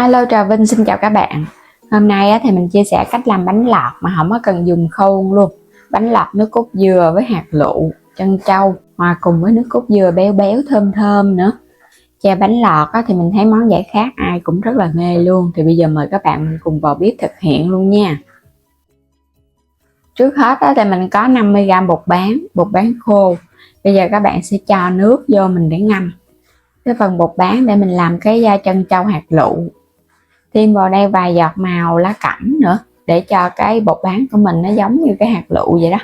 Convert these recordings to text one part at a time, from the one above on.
Alo, Trà Vinh xin chào các bạn. Hôm nay thì mình chia sẻ cách làm bánh lọt mà không có cần dùng khuôn luôn. Bánh lọt nước cốt dừa với hạt lựu, trân châu hòa cùng với nước cốt dừa béo béo thơm thơm nữa. Chè bánh lọt thì mình thấy món giải khát ai cũng rất là mê luôn. Thì bây giờ mời các bạn mình cùng vào bếp thực hiện luôn nha. Trước hết thì mình có 50g bột bán khô. Bây giờ các bạn sẽ cho nước vô mình để ngâm cái phần bột bán để mình làm cái trân châu hạt lựu. Thêm vào đây vài giọt màu lá cẩm nữa để cho cái bột bán của mình nó giống như cái hạt lựu vậy đó.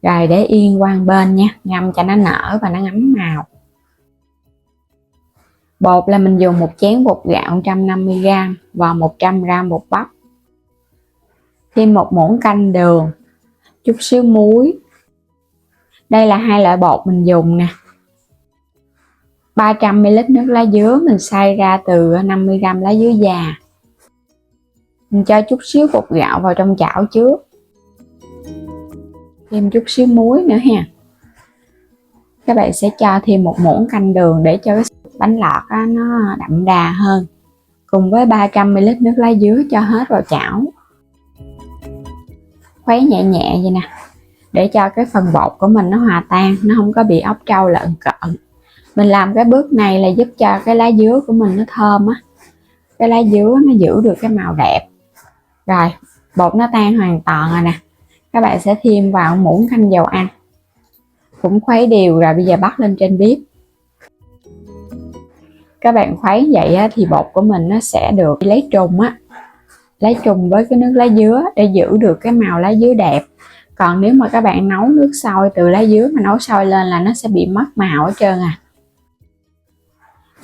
Rồi để yên qua một bên nha, ngâm cho nó nở và nó ngấm màu. Bột là mình dùng một chén bột gạo 150g và 100g bột bắp. Thêm một muỗng canh đường, chút xíu muối. Đây là hai loại bột mình dùng nè. 300ml nước lá dứa mình xay ra từ 50g lá dứa già. Mình cho chút xíu bột gạo vào trong chảo trước. Thêm chút xíu muối nữa ha. Các bạn sẽ cho thêm một muỗng canh đường để cho cái bánh lọt nó đậm đà hơn. Cùng với 300ml nước lá dứa cho hết vào chảo. Khuấy nhẹ nhẹ vậy nè. Để cho cái phần bột của mình nó hòa tan, nó không có bị ốc trâu lợn cợn. Mình làm cái bước này là giúp cho cái lá dứa của mình nó thơm á. Cái lá dứa nó giữ được cái màu đẹp. Rồi, bột nó tan hoàn toàn rồi nè. Các bạn sẽ thêm vào muỗng canh dầu ăn. Cũng khuấy đều rồi bây giờ bắt lên trên bếp. Các bạn khuấy vậy thì bột của mình nó sẽ được lấy trùng á. Lấy trùng với cái nước lá dứa để giữ được cái màu lá dứa đẹp. Còn nếu mà các bạn nấu nước sôi từ lá dứa mà nấu sôi lên là nó sẽ bị mất màu hết trơn à.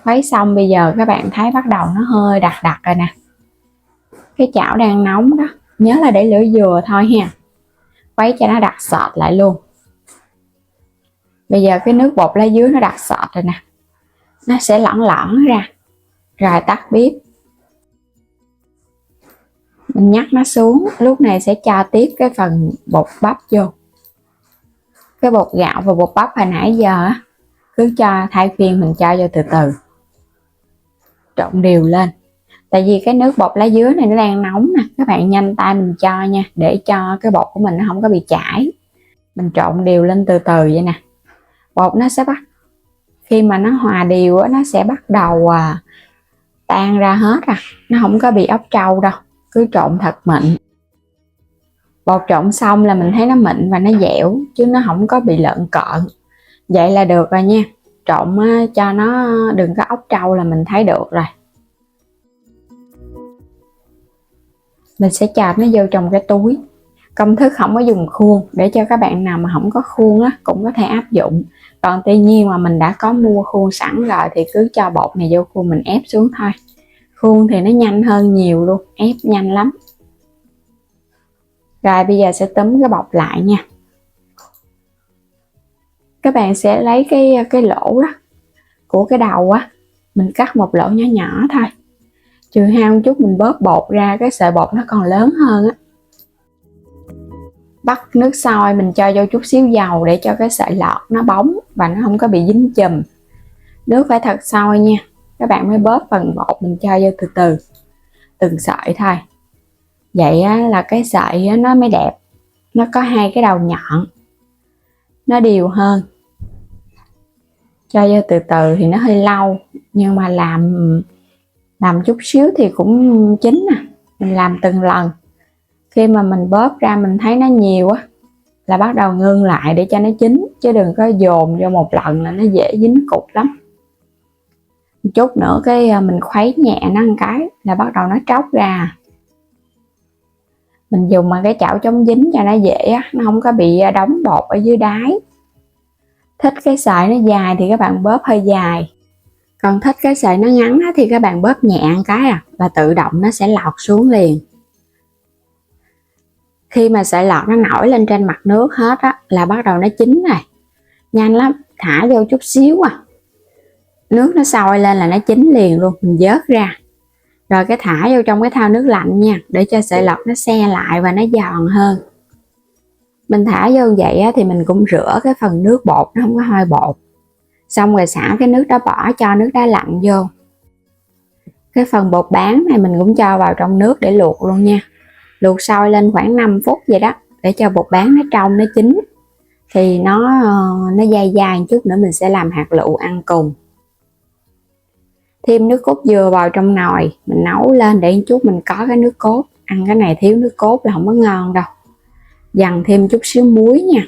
Khuấy xong bây giờ các bạn thấy bắt đầu nó hơi đặc đặc rồi nè. Cái chảo đang nóng đó, nhớ là để lửa vừa thôi ha. Khuấy cho nó đặc sệt lại luôn. Bây giờ cái nước bột lá dứa nó đặc sệt rồi nè. Nó sẽ lỏng ra. Rồi tắt bếp. Mình nhắc nó xuống, lúc này sẽ cho tiếp cái phần bột bắp vô. Cái bột gạo và bột bắp hồi nãy giờ cứ cho thay phiên mình cho vô từ từ. Trộn đều lên. Tại vì cái nước bột lá dứa này nó đang nóng nè, các bạn nhanh tay mình cho nha, để cho cái bột của mình nó không có bị chảy. Mình trộn đều lên từ từ vậy nè. Bột nó sẽ khi mà nó hòa đều nó sẽ bắt đầu tan ra hết nó không có bị ốc trâu đâu, cứ trộn thật mịn. Bột trộn xong là mình thấy nó mịn và nó dẻo chứ nó không có bị lợn cợn. Vậy là được rồi nha. Trộn cho nó đừng có ốc trâu là mình thấy được rồi. Mình sẽ cho nó vô trong cái túi. Công thức không có dùng khuôn, để cho các bạn nào mà không có khuôn cũng có thể áp dụng. Còn tuy nhiên mà mình đã có mua khuôn sẵn rồi thì cứ cho bột này vô khuôn mình ép xuống thôi. Khuôn thì nó nhanh hơn nhiều luôn, ép nhanh lắm. Rồi bây giờ sẽ túm cái bột lại nha. Các bạn sẽ lấy cái lỗ của cái đầu mình cắt một lỗ nhỏ nhỏ thôi. Trừ hao chút mình bóp bột ra, cái sợi bột nó còn lớn hơn Bắt nước sôi mình cho vô chút xíu dầu để cho cái sợi lọt nó bóng và nó không có bị dính chùm. Nước phải thật sôi nha. Các bạn mới bóp phần bột mình cho vô từ từ. Từng sợi thôi. Vậy là cái sợi nó mới đẹp. Nó có hai cái đầu nhọn. Nó đều hơn. Cho vô từ từ thì nó hơi lâu. Nhưng mà làm chút xíu thì cũng chín nè. Mình làm từng lần. Khi mà mình bóp ra mình thấy nó nhiều là bắt đầu ngưng lại để cho nó chín. Chứ đừng có dồn vô một lần là nó dễ dính cục lắm. Chút nữa mình khuấy nhẹ nó một cái là bắt đầu nó tróc ra. Mình dùng cái chảo chống dính cho nó dễ nó không có bị đóng bột ở dưới đáy. Thích cái sợi nó dài thì các bạn bóp hơi dài. Còn thích cái sợi nó ngắn thì các bạn bóp nhẹ một cái là tự động nó sẽ lọt xuống liền. Khi mà sợi lọt nó nổi lên trên mặt nước hết là bắt đầu nó chín rồi. Nhanh lắm, thả vô chút xíu nước nó sôi lên là nó chín liền luôn. Mình vớt ra. Rồi cái thả vô trong cái thau nước lạnh nha, để cho sợi lọt nó se lại và nó giòn hơn. Mình thả vô vậy thì mình cũng rửa cái phần nước bột nó không có hôi bột. Xong rồi xả cái nước đó bỏ cho nước đá lạnh vô. Cái phần bột bán này mình cũng cho vào trong nước để luộc luôn nha. Luộc sôi lên khoảng 5 phút vậy đó, để cho bột bán nó trong, nó chín. Thì nó dai dai một chút nữa mình sẽ làm hạt lựu ăn cùng. Thêm nước cốt dừa vào trong nồi, mình nấu lên để chút mình có cái nước cốt. Ăn cái này thiếu nước cốt là không có ngon đâu. Dằn thêm chút xíu muối nha.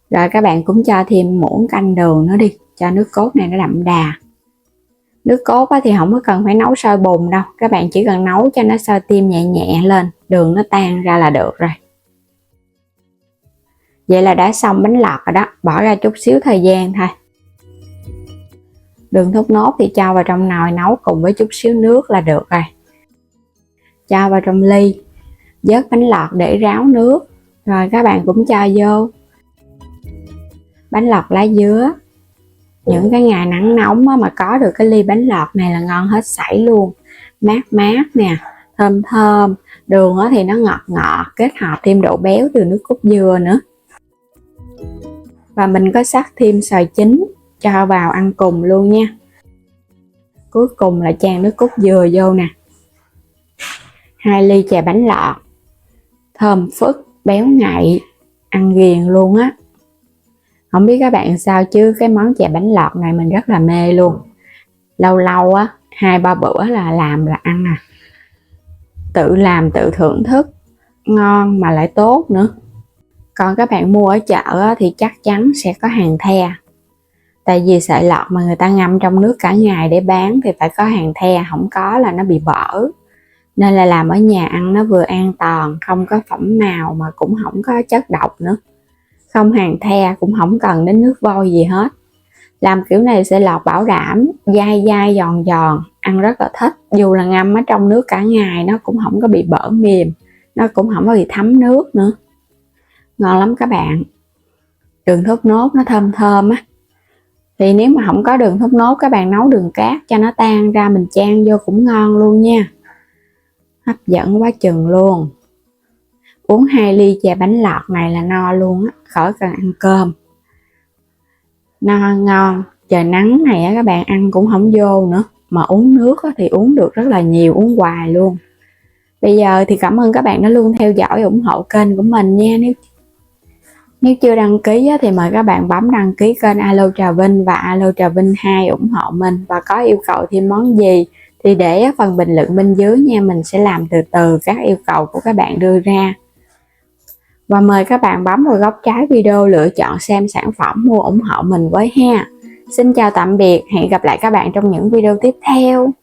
Rồi các bạn cũng cho thêm muỗng canh đường nữa đi, cho nước cốt này nó đậm đà. Nước cốt thì không có cần phải nấu sôi bùng đâu, các bạn chỉ cần nấu cho nó sôi tim nhẹ nhẹ lên, đường nó tan ra là được rồi. Vậy là đã xong bánh lọt rồi đó, bỏ ra chút xíu thời gian thôi. Đường thốt nốt thì cho vào trong nồi nấu cùng với chút xíu nước là được rồi. Cho vào trong ly, vớt bánh lọt để ráo nước, rồi các bạn cũng cho vô. Bánh lọt lá dứa, những cái ngày nắng nóng mà có được cái ly bánh lọt này là ngon hết sảy luôn. Mát mát nè, thơm thơm, đường thì nó ngọt ngọt, kết hợp thêm độ béo từ nước cốt dừa nữa. Và mình có sắc thêm xoài chín cho vào ăn cùng luôn nha. Cuối cùng là chan nước cốt dừa vô nè. 2 ly chè bánh lọt, thơm phức, béo ngậy, ăn ghiền luôn á. Không biết các bạn sao chứ cái món chè bánh lọt này mình rất là mê luôn. Lâu lâu 2-3 bữa là làm là ăn à. Tự làm tự thưởng thức, ngon mà lại tốt nữa. Còn các bạn mua ở chợ thì chắc chắn sẽ có hàng the. Tại vì sợi lọt mà người ta ngâm trong nước cả ngày để bán thì phải có hàng the, không có là nó bị bở. Nên là làm ở nhà ăn nó vừa an toàn, không có phẩm màu mà cũng không có chất độc nữa. Không hàng the cũng không cần đến nước vôi gì hết. Làm kiểu này sợi lọt bảo đảm dai dai giòn giòn, ăn rất là thích. Dù là ngâm ở trong nước cả ngày nó cũng không có bị bở mềm, nó cũng không có bị thấm nước nữa. Ngon lắm các bạn. Đường thốt nốt nó thơm thơm á. Thì nếu mà không có đường thốt nốt các bạn nấu đường cát cho nó tan ra mình chan vô cũng ngon luôn nha. Hấp dẫn quá chừng luôn. Uống 2 ly chè bánh lọt này là no luôn á, khỏi cần ăn cơm. No ngon, trời nắng này các bạn ăn cũng không vô nữa. Mà uống nước thì uống được rất là nhiều, uống hoài luôn. Bây giờ thì cảm ơn các bạn đã luôn theo dõi ủng hộ kênh của mình nha. Nếu chưa đăng ký thì mời các bạn bấm đăng ký kênh Alo Trà Vinh và Alo Trà Vinh 2 ủng hộ mình. Và có yêu cầu thêm món gì thì để phần bình luận bên dưới nha, mình sẽ làm từ từ các yêu cầu của các bạn đưa ra. Và mời các bạn bấm vào góc trái video lựa chọn xem sản phẩm mua ủng hộ mình với ha. Xin chào tạm biệt, hẹn gặp lại các bạn trong những video tiếp theo.